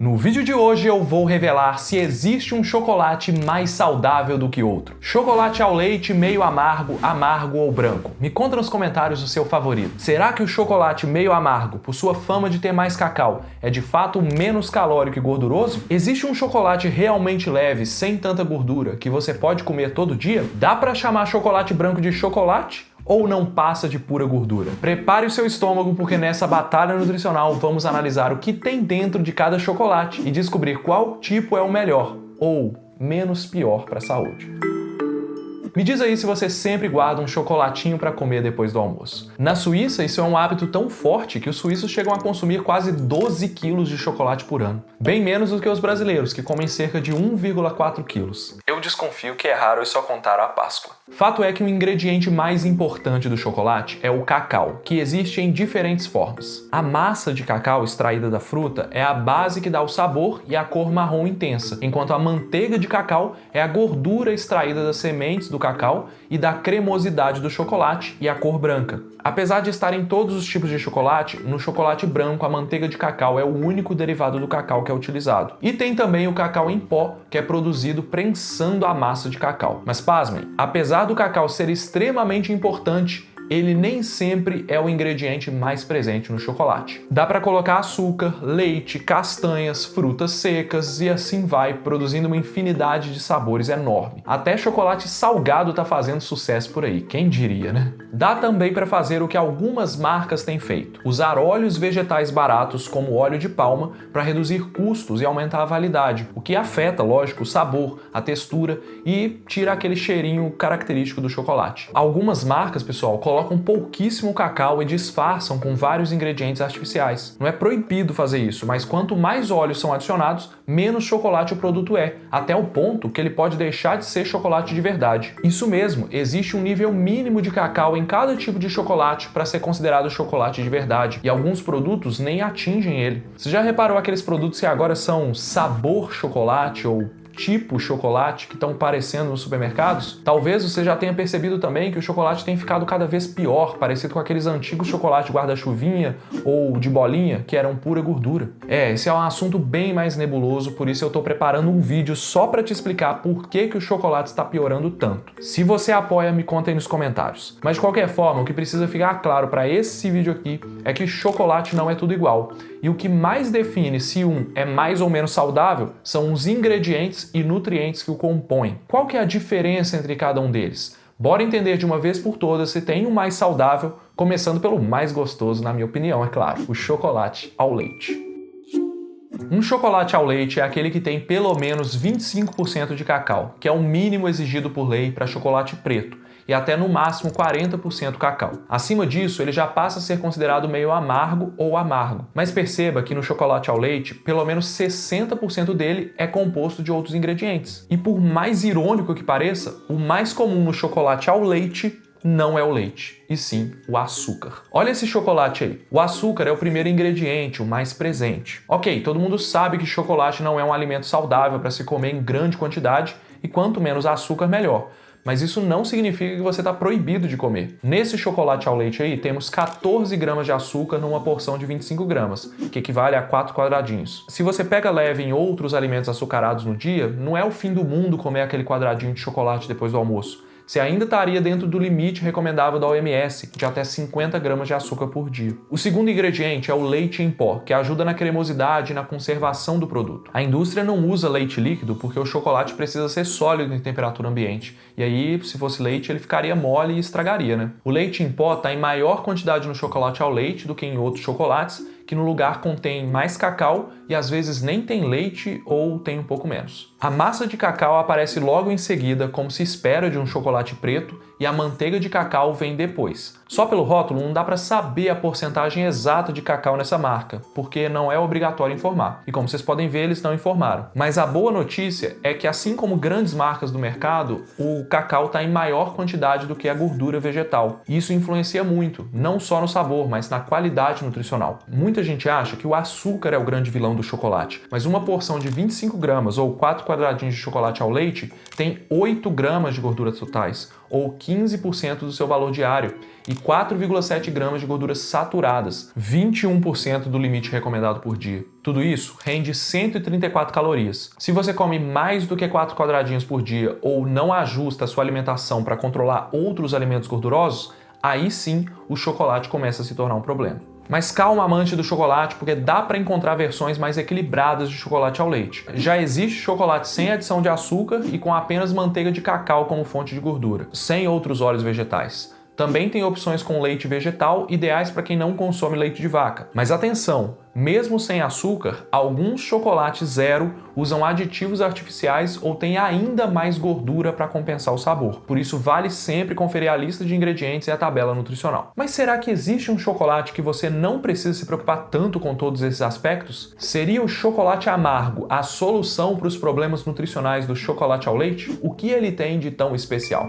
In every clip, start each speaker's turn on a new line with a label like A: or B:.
A: No vídeo de hoje eu vou revelar se existe um chocolate mais saudável do que outro. Chocolate ao leite meio amargo, amargo ou branco? Me conta nos comentários o seu favorito. Será que o chocolate meio amargo, por sua fama de ter mais cacau, é de fato menos calórico e gorduroso? Existe um chocolate realmente leve, sem tanta gordura, que você pode comer todo dia? Dá pra chamar chocolate branco de chocolate? Ou não passa de pura gordura? Prepare o seu estômago porque nessa batalha nutricional vamos analisar o que tem dentro de cada chocolate e descobrir qual tipo é o melhor ou menos pior para a saúde. Me diz aí se você sempre guarda um chocolatinho para comer depois do almoço. Na Suíça, isso é um hábito tão forte que os suíços chegam a consumir quase 12 quilos de chocolate por ano. Bem menos do que os brasileiros, que comem cerca de 1,4 quilos. Eu desconfio que é raro isso acontar à Páscoa. Fato é que o ingrediente mais importante do chocolate é o cacau, que existe em diferentes formas. A massa de cacau extraída da fruta é a base que dá o sabor e a cor marrom intensa, enquanto a manteiga de cacau é a gordura extraída das sementes do cacau e da cremosidade do chocolate e a cor branca. Apesar de estar em todos os tipos de chocolate, no chocolate branco a manteiga de cacau é o único derivado do cacau que é utilizado. E tem também o cacau em pó, que é produzido prensando a massa de cacau. Mas pasmem, apesar do cacau ser extremamente importante, ele nem sempre é o ingrediente mais presente no chocolate. Dá para colocar açúcar, leite, castanhas, frutas secas e assim vai, produzindo uma infinidade de sabores enorme. Até chocolate salgado tá fazendo sucesso por aí, quem diria, né? Dá também para fazer o que algumas marcas têm feito: usar óleos vegetais baratos como óleo de palma para reduzir custos e aumentar a validade, o que afeta, lógico, o sabor, a textura e tira aquele cheirinho característico do chocolate. Algumas marcas, pessoal, colocam pouquíssimo cacau e disfarçam com vários ingredientes artificiais. Não é proibido fazer isso, mas quanto mais óleos são adicionados, menos chocolate o produto é, até o ponto que ele pode deixar de ser chocolate de verdade. Isso mesmo, existe um nível mínimo de cacau em cada tipo de chocolate para ser considerado chocolate de verdade, e alguns produtos nem atingem ele. Você já reparou aqueles produtos que agora são sabor chocolate ou tipo chocolate que estão aparecendo nos supermercados? Talvez você já tenha percebido também que o chocolate tem ficado cada vez pior, parecido com aqueles antigos chocolates guarda-chuvinha ou de bolinha que eram pura gordura. Esse é um assunto bem mais nebuloso, por isso eu estou preparando um vídeo só para te explicar por que o chocolate está piorando tanto. Se você apoia, me conta aí nos comentários. Mas de qualquer forma, o que precisa ficar claro para esse vídeo aqui é que chocolate não é tudo igual. E o que mais define se um é mais ou menos saudável são os ingredientes e nutrientes que o compõem. Qual que é a diferença entre cada um deles? Bora entender de uma vez por todas se tem um mais saudável, começando pelo mais gostoso, na minha opinião, é claro, o chocolate ao leite. Um chocolate ao leite é aquele que tem pelo menos 25% de cacau, que é o mínimo exigido por lei para chocolate preto, e até no máximo 40% cacau. Acima disso, ele já passa a ser considerado meio amargo ou amargo. Mas perceba que no chocolate ao leite, pelo menos 60% dele é composto de outros ingredientes. E por mais irônico que pareça, o mais comum no chocolate ao leite não é o leite, e sim o açúcar. Olha esse chocolate aí. O açúcar é o primeiro ingrediente, o mais presente. Ok, todo mundo sabe que chocolate não é um alimento saudável para se comer em grande quantidade, e quanto menos açúcar, melhor. Mas isso não significa que você está proibido de comer. Nesse chocolate ao leite aí, temos 14 gramas de açúcar numa porção de 25 gramas, que equivale a 4 quadradinhos. Se você pega leve em outros alimentos açucarados no dia, não é o fim do mundo comer aquele quadradinho de chocolate depois do almoço. Você ainda estaria dentro do limite recomendável da OMS, de até 50 gramas de açúcar por dia. O segundo ingrediente é o leite em pó, que ajuda na cremosidade e na conservação do produto. A indústria não usa leite líquido porque o chocolate precisa ser sólido em temperatura ambiente. E aí, se fosse leite, ele ficaria mole e estragaria, né? O leite em pó está em maior quantidade no chocolate ao leite do que em outros chocolates, que no lugar contém mais cacau e às vezes nem tem leite ou tem um pouco menos. A massa de cacau aparece logo em seguida, como se espera de um chocolate preto, e a manteiga de cacau vem depois. Só pelo rótulo não dá para saber a porcentagem exata de cacau nessa marca, porque não é obrigatório informar. E como vocês podem ver, eles não informaram. Mas a boa notícia é que, assim como grandes marcas do mercado, o cacau está em maior quantidade do que a gordura vegetal. E isso influencia muito, não só no sabor, mas na qualidade nutricional. Muita gente acha que o açúcar é o grande vilão do chocolate, mas uma porção de 25 gramas ou 4 quadradinhos de chocolate ao leite tem 8 gramas de gorduras totais, ou 15% do seu valor diário, e 4,7 gramas de gorduras saturadas, 21% do limite recomendado por dia. Tudo isso rende 134 calorias. Se você come mais do que 4 quadradinhos por dia ou não ajusta a sua alimentação para controlar outros alimentos gordurosos, aí sim o chocolate começa a se tornar um problema. Mas calma, amante do chocolate, porque dá para encontrar versões mais equilibradas de chocolate ao leite. Já existe chocolate sem adição de açúcar e com apenas manteiga de cacau como fonte de gordura, sem outros óleos vegetais. Também tem opções com leite vegetal, ideais para quem não consome leite de vaca. Mas atenção, mesmo sem açúcar, alguns chocolates zero usam aditivos artificiais ou têm ainda mais gordura para compensar o sabor. Por isso vale sempre conferir a lista de ingredientes e a tabela nutricional. Mas será que existe um chocolate que você não precisa se preocupar tanto com todos esses aspectos? Seria o chocolate amargo a solução para os problemas nutricionais do chocolate ao leite? O que ele tem de tão especial?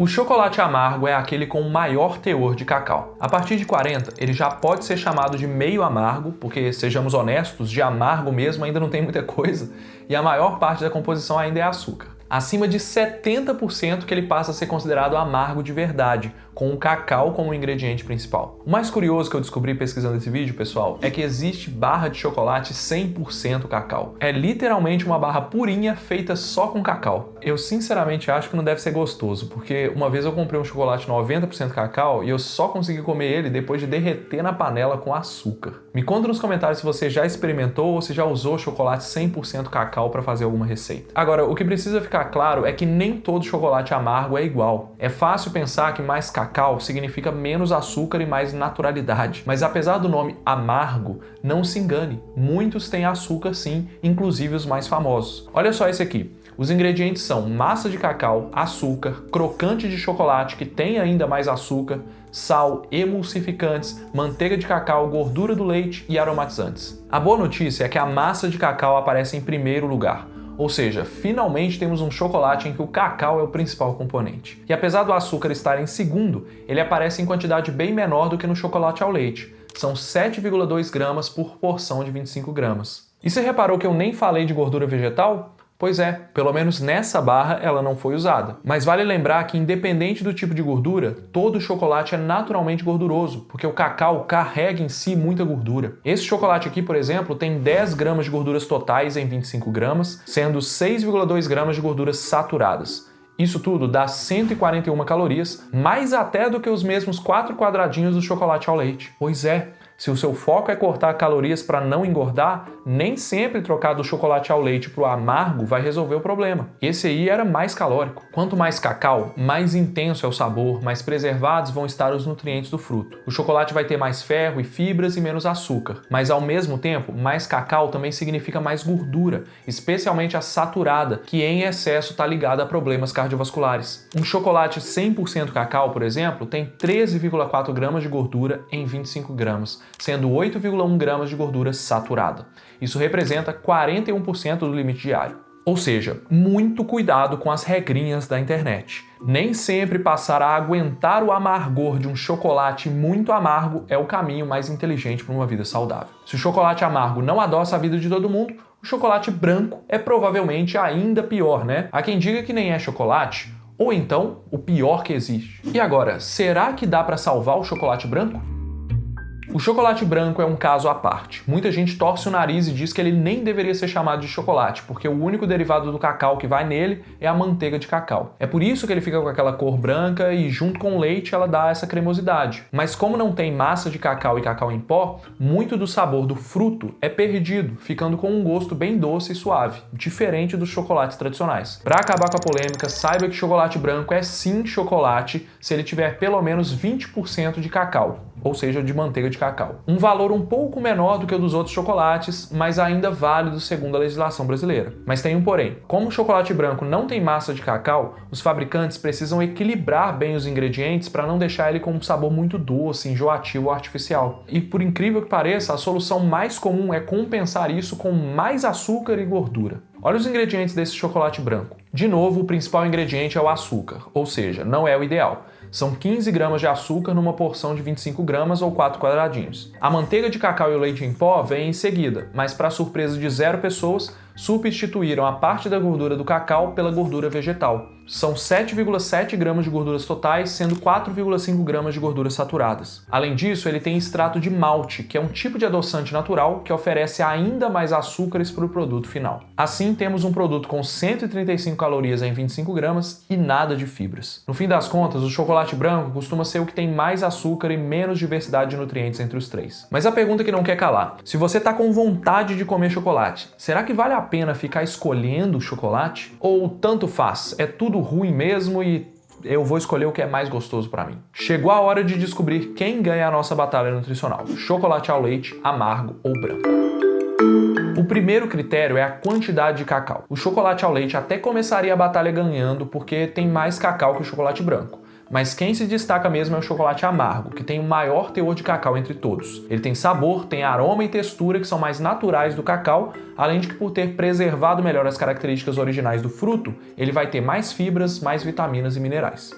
A: O chocolate amargo é aquele com maior teor de cacau. A partir de 40, ele já pode ser chamado de meio amargo, porque, sejamos honestos, de amargo mesmo ainda não tem muita coisa, e a maior parte da composição ainda é açúcar. Acima de 70% que ele passa a ser considerado amargo de verdade, com o cacau como ingrediente principal. O mais curioso que eu descobri pesquisando esse vídeo, pessoal, é que existe barra de chocolate 100% cacau. É literalmente uma barra purinha feita só com cacau. Eu sinceramente acho que não deve ser gostoso, porque uma vez eu comprei um chocolate 90% cacau e eu só consegui comer ele depois de derreter na panela com açúcar. Me conta nos comentários se você já experimentou ou se já usou chocolate 100% cacau para fazer alguma receita. Agora, o que precisa ficar claro é que nem todo chocolate amargo é igual. É fácil pensar que mais cacau significa menos açúcar e mais naturalidade. Mas apesar do nome amargo, não se engane, muitos têm açúcar sim, inclusive os mais famosos. Olha só esse aqui. Os ingredientes são massa de cacau, açúcar, crocante de chocolate que tem ainda mais açúcar, sal, emulsificantes, manteiga de cacau, gordura do leite e aromatizantes. A boa notícia é que a massa de cacau aparece em primeiro lugar. Ou seja, finalmente temos um chocolate em que o cacau é o principal componente. E apesar do açúcar estar em segundo, ele aparece em quantidade bem menor do que no chocolate ao leite. São 7,2 gramas por porção de 25 gramas. E você reparou que eu nem falei de gordura vegetal? Pois é, pelo menos nessa barra ela não foi usada. Mas vale lembrar que, independente do tipo de gordura, todo chocolate é naturalmente gorduroso, porque o cacau carrega em si muita gordura. Esse chocolate aqui, por exemplo, tem 10 gramas de gorduras totais em 25 gramas, sendo 6,2 gramas de gorduras saturadas. Isso tudo dá 141 calorias, mais até do que os mesmos 4 quadradinhos do chocolate ao leite. Pois é, se o seu foco é cortar calorias para não engordar, nem sempre trocar do chocolate ao leite para o amargo vai resolver o problema. Esse aí era mais calórico. Quanto mais cacau, mais intenso é o sabor, mais preservados vão estar os nutrientes do fruto. O chocolate vai ter mais ferro e fibras e menos açúcar, mas ao mesmo tempo, mais cacau também significa mais gordura, especialmente a saturada, que em excesso está ligada a problemas cardiovasculares. Um chocolate 100% cacau, por exemplo, tem 13,4 gramas de gordura em 25 gramas, sendo 8,1 gramas de gordura saturada. Isso representa 41% do limite diário. Ou seja, muito cuidado com as regrinhas da internet. Nem sempre passar a aguentar o amargor de um chocolate muito amargo é o caminho mais inteligente para uma vida saudável. Se o chocolate amargo não adoça a vida de todo mundo, o chocolate branco é provavelmente ainda pior, né? Há quem diga que nem é chocolate, ou então o pior que existe. E agora, será que dá para salvar o chocolate branco? O chocolate branco é um caso à parte. Muita gente torce o nariz e diz que ele nem deveria ser chamado de chocolate, porque o único derivado do cacau que vai nele é a manteiga de cacau. É por isso que ele fica com aquela cor branca e junto com o leite ela dá essa cremosidade. Mas como não tem massa de cacau e cacau em pó, muito do sabor do fruto é perdido, ficando com um gosto bem doce e suave, diferente dos chocolates tradicionais. Para acabar com a polêmica, saiba que chocolate branco é sim chocolate se ele tiver pelo menos 20% de cacau, ou seja, de manteiga de cacau. Um valor um pouco menor do que o dos outros chocolates, mas ainda válido segundo a legislação brasileira. Mas tem um porém. Como o chocolate branco não tem massa de cacau, os fabricantes precisam equilibrar bem os ingredientes para não deixar ele com um sabor muito doce, enjoativo ou artificial. E por incrível que pareça, a solução mais comum é compensar isso com mais açúcar e gordura. Olha os ingredientes desse chocolate branco. De novo, o principal ingrediente é o açúcar, ou seja, não é o ideal. São 15 gramas de açúcar numa porção de 25 gramas ou 4 quadradinhos. A manteiga de cacau e o leite em pó vêm em seguida, mas para surpresa de 0 pessoas, substituíram a parte da gordura do cacau pela gordura vegetal. São 7,7 gramas de gorduras totais, sendo 4,5 gramas de gorduras saturadas. Além disso, ele tem extrato de malte, que é um tipo de adoçante natural que oferece ainda mais açúcares para o produto final. Assim, temos um produto com 135 calorias em 25 gramas e nada de fibras. No fim das contas, o chocolate branco costuma ser o que tem mais açúcar e menos diversidade de nutrientes entre os três. Mas a pergunta que não quer calar: se você está com vontade de comer chocolate, será que vale a pena ficar escolhendo chocolate? Ou tanto faz, é tudo ruim mesmo e eu vou escolher o que é mais gostoso para mim? Chegou a hora de descobrir quem ganha a nossa batalha nutricional: chocolate ao leite, amargo ou branco. O primeiro critério é a quantidade de cacau. O chocolate ao leite até começaria a batalha ganhando porque tem mais cacau que o chocolate branco. Mas quem se destaca mesmo é o chocolate amargo, que tem o maior teor de cacau entre todos. Ele tem sabor, tem aroma e textura que são mais naturais do cacau, além de que, por ter preservado melhor as características originais do fruto, ele vai ter mais fibras, mais vitaminas e minerais.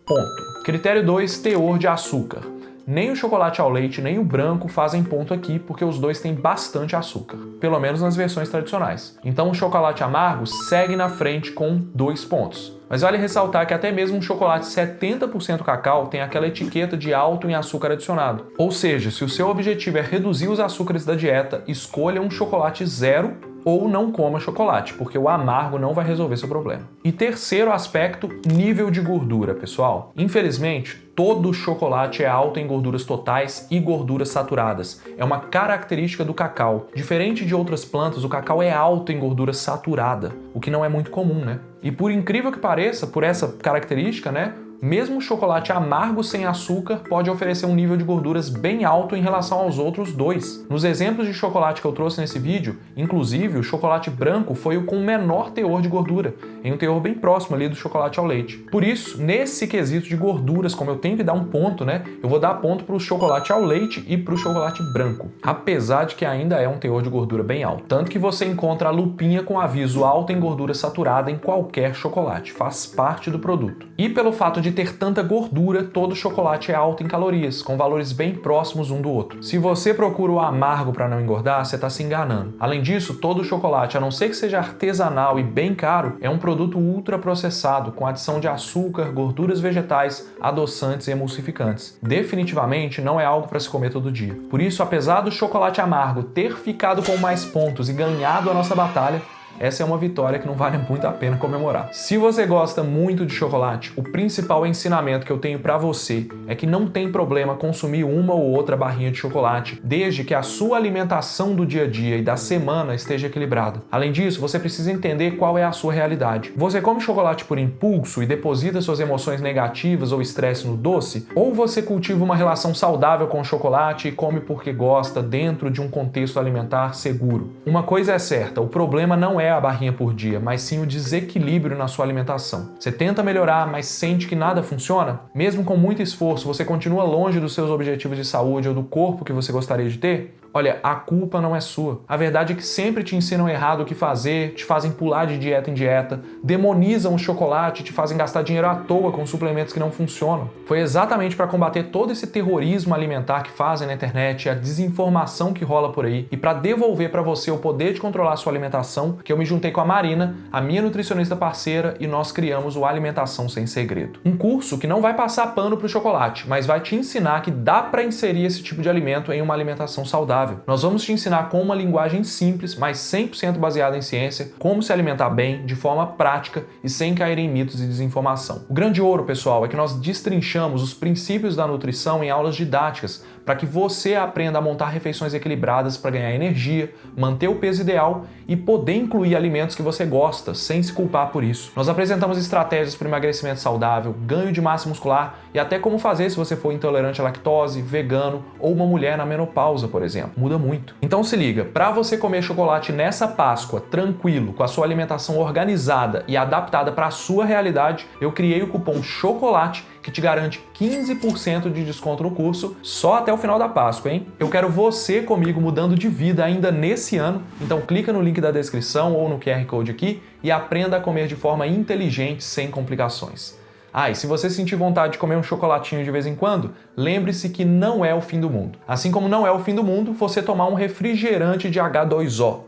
A: Ponto. Critério 2, teor de açúcar. Nem o chocolate ao leite nem o branco fazem ponto aqui, porque os dois têm bastante açúcar, pelo menos nas versões tradicionais. Então o chocolate amargo segue na frente com 2 pontos. Mas vale ressaltar que até mesmo um chocolate 70% cacau tem aquela etiqueta de alto em açúcar adicionado. Ou seja, se o seu objetivo é reduzir os açúcares da dieta, escolha um chocolate zero ou não coma chocolate, porque o amargo não vai resolver seu problema. E terceiro aspecto, nível de gordura, pessoal. Infelizmente, todo chocolate é alto em gorduras totais e gorduras saturadas. É uma característica do cacau. Diferente de outras plantas, o cacau é alto em gordura saturada, o que não é muito comum, né? E por incrível que pareça, por essa característica, né, mesmo o chocolate amargo sem açúcar pode oferecer um nível de gorduras bem alto em relação aos outros dois. Nos exemplos de chocolate que eu trouxe nesse vídeo, inclusive o chocolate branco foi o com menor teor de gordura, em um teor bem próximo ali do chocolate ao leite. Por isso, nesse quesito de gorduras, como eu tenho que dar um ponto, né, eu vou dar ponto para o chocolate ao leite e para o chocolate branco, apesar de que ainda é um teor de gordura bem alto. Tanto que você encontra a lupinha com aviso alto em gordura saturada em qualquer chocolate, faz parte do produto. E pelo fato de ter tanta gordura, todo chocolate é alto em calorias, com valores bem próximos um do outro. Se você procura o amargo para não engordar, você está se enganando. Além disso, todo chocolate, a não ser que seja artesanal e bem caro, é um produto ultraprocessado, com adição de açúcar, gorduras vegetais, adoçantes e emulsificantes. Definitivamente não é algo para se comer todo dia. Por isso, apesar do chocolate amargo ter ficado com mais pontos e ganhado a nossa batalha, essa é uma vitória que não vale muito a pena comemorar. Se você gosta muito de chocolate, o principal ensinamento que eu tenho para você é que não tem problema consumir uma ou outra barrinha de chocolate, desde que a sua alimentação do dia a dia e da semana esteja equilibrada. Além disso, você precisa entender qual é a sua realidade. Você come chocolate por impulso e deposita suas emoções negativas ou estresse no doce? Ou você cultiva uma relação saudável com o chocolate e come porque gosta dentro de um contexto alimentar seguro? Uma coisa é certa, o problema não é a barrinha por dia, mas sim o desequilíbrio na sua alimentação. Você tenta melhorar, mas sente que nada funciona? Mesmo com muito esforço, você continua longe dos seus objetivos de saúde ou do corpo que você gostaria de ter? Olha, a culpa não é sua. A verdade é que sempre te ensinam errado o que fazer, te fazem pular de dieta em dieta, demonizam o chocolate, te fazem gastar dinheiro à toa com suplementos que não funcionam. Foi exatamente para combater todo esse terrorismo alimentar que fazem na internet, a desinformação que rola por aí, e para devolver para você o poder de controlar a sua alimentação, que eu me juntei com a Marina, a minha nutricionista parceira, e nós criamos o Alimentação Sem Segredo. Um curso que não vai passar pano pro chocolate, mas vai te ensinar que dá para inserir esse tipo de alimento em uma alimentação saudável. Nós vamos te ensinar com uma linguagem simples, mas 100% baseada em ciência, como se alimentar bem, de forma prática e sem cair em mitos e desinformação. O grande ouro, pessoal, é que nós destrinchamos os princípios da nutrição em aulas didáticas, para que você aprenda a montar refeições equilibradas para ganhar energia, manter o peso ideal e poder incluir alimentos que você gosta, sem se culpar por isso. Nós apresentamos estratégias para emagrecimento saudável, ganho de massa muscular e até como fazer se você for intolerante à lactose, vegano ou uma mulher na menopausa, por exemplo. Muda muito. Então se liga, para você comer chocolate nessa Páscoa, tranquilo, com a sua alimentação organizada e adaptada para a sua realidade, eu criei o cupom CHOCOLATE que te garante 15% de desconto no curso só até o final da Páscoa, hein? Eu quero você comigo mudando de vida ainda nesse ano, então clica no link da descrição ou no QR Code aqui e aprenda a comer de forma inteligente, sem complicações. Ah, e se você sentir vontade de comer um chocolatinho de vez em quando, lembre-se que não é o fim do mundo. Assim como não é o fim do mundo você tomar um refrigerante de H2O.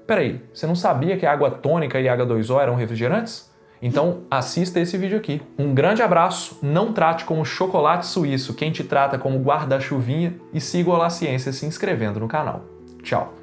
A: Peraí, você não sabia que água tônica e H2O eram refrigerantes? Então assista esse vídeo aqui. Um grande abraço, não trate como chocolate suíço quem te trata como guarda-chuvinha e siga o Olá Ciência se inscrevendo no canal. Tchau!